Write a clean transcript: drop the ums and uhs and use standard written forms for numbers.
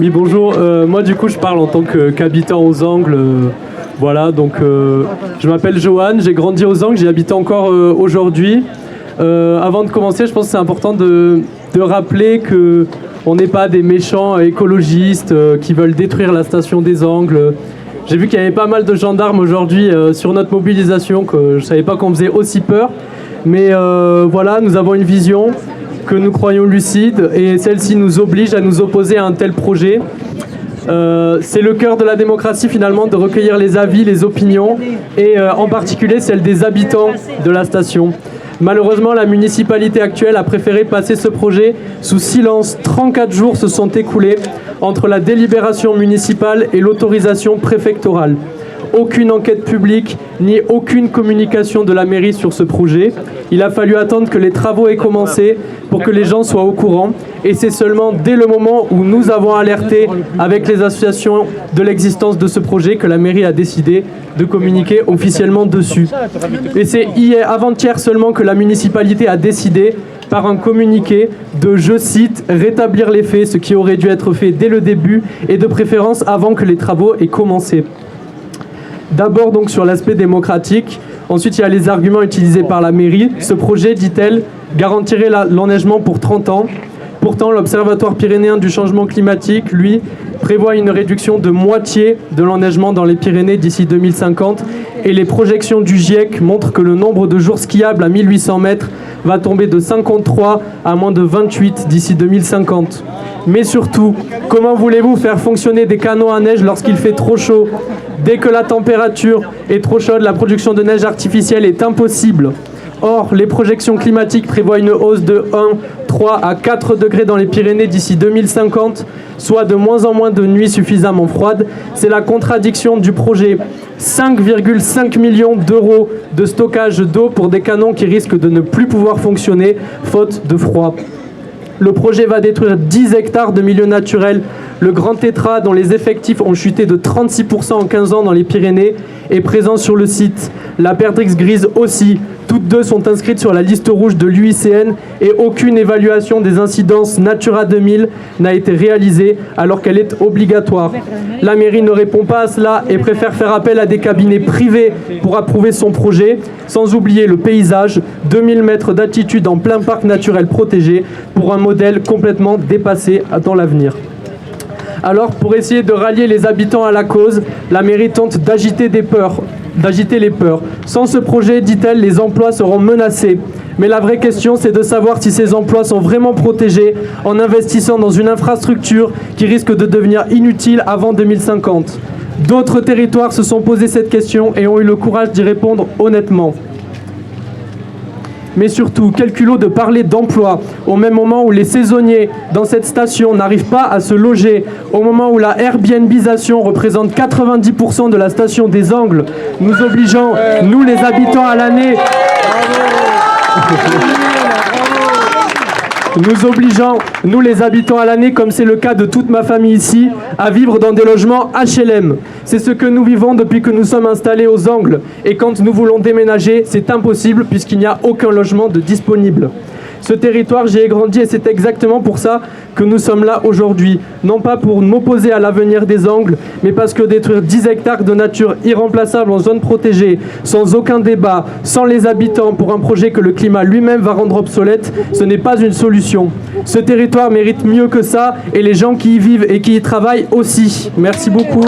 Oui, bonjour. Moi, du coup, je parle en tant qu'habitant aux Angles. Voilà, donc je m'appelle Johan, j'ai grandi aux Angles, j'y habite encore aujourd'hui. Avant de commencer, je pense que c'est important de rappeler qu'on n'est pas des méchants écologistes qui veulent détruire la station des Angles. J'ai vu qu'il y avait pas mal de gendarmes aujourd'hui sur notre mobilisation, que je ne savais pas qu'on faisait aussi peur. Mais voilà, nous avons une vision que nous croyons lucide et celle-ci nous oblige à nous opposer à un tel projet. C'est le cœur de la démocratie finalement de recueillir les avis, les opinions et en particulier celles des habitants de la station. Malheureusement, la municipalité actuelle a préféré passer ce projet sous silence. 34 jours se sont écoulés entre la délibération municipale et l'autorisation préfectorale. Aucune enquête publique, ni aucune communication de la mairie sur ce projet. Il a fallu attendre que les travaux aient commencé pour que les gens soient au courant. Et c'est seulement dès le moment où nous avons alerté avec les associations de l'existence de ce projet que la mairie a décidé de communiquer officiellement dessus. Et c'est avant-hier seulement que la municipalité a décidé par un communiqué de, je cite, rétablir les faits, ce qui aurait dû être fait dès le début et de préférence avant que les travaux aient commencé. D'abord donc sur l'aspect démocratique, ensuite il y a les arguments utilisés par la mairie. Ce projet, dit-elle, garantirait l'enneigement pour 30 ans. Pourtant, l'Observatoire pyrénéen du changement climatique, lui, prévoit une réduction de moitié de l'enneigement dans les Pyrénées d'ici 2050 et les projections du GIEC montrent que le nombre de jours skiables à 1800 mètres va tomber de 53 à moins de 28 d'ici 2050. Mais surtout, comment voulez-vous faire fonctionner des canons à neige lorsqu'il fait trop chaud ? Dès que la température est trop chaude, la production de neige artificielle est impossible. Or, les projections climatiques prévoient une hausse de 3 à 4 degrés dans les Pyrénées d'ici 2050, soit de moins en moins de nuits suffisamment froides. C'est la contradiction du projet. 5,5 millions d'euros de stockage d'eau pour des canons qui risquent de ne plus pouvoir fonctionner, faute de froid. Le projet va détruire 10 hectares de milieux naturels. Le Grand Tétras, dont les effectifs ont chuté de 36% en 15 ans dans les Pyrénées, est présent sur le site. La Perdrix grise aussi. Toutes deux sont inscrites sur la liste rouge de l'UICN et aucune évaluation des incidences Natura 2000 n'a été réalisée alors qu'elle est obligatoire. La mairie ne répond pas à cela et préfère faire appel à des cabinets privés pour approuver son projet, sans oublier le paysage, 2000 mètres d'altitude en plein parc naturel protégé pour un modèle complètement dépassé dans l'avenir. Alors, pour essayer de rallier les habitants à la cause, la mairie tente d'agiter les peurs. Sans ce projet, dit-elle, les emplois seront menacés. Mais la vraie question, c'est de savoir si ces emplois sont vraiment protégés en investissant dans une infrastructure qui risque de devenir inutile avant 2050. D'autres territoires se sont posé cette question et ont eu le courage d'y répondre honnêtement. Mais surtout, quel culot de parler d'emploi au même moment où les saisonniers dans cette station n'arrivent pas à se loger, au moment où la Airbnbisation représente 90% de la station des Angles, nous obligeant, nous les habitants à l'année, comme c'est le cas de toute ma famille ici, à vivre dans des logements HLM. C'est ce que nous vivons depuis que nous sommes installés aux Angles. Et quand nous voulons déménager, c'est impossible puisqu'il n'y a aucun logement de disponible. Ce territoire, j'y ai grandi et c'est exactement pour ça que nous sommes là aujourd'hui. Non pas pour m'opposer à l'avenir des Angles, mais parce que détruire 10 hectares de nature irremplaçable en zone protégée, sans aucun débat, sans les habitants, pour un projet que le climat lui-même va rendre obsolète, ce n'est pas une solution. Ce territoire mérite mieux que ça et les gens qui y vivent et qui y travaillent aussi. Merci beaucoup.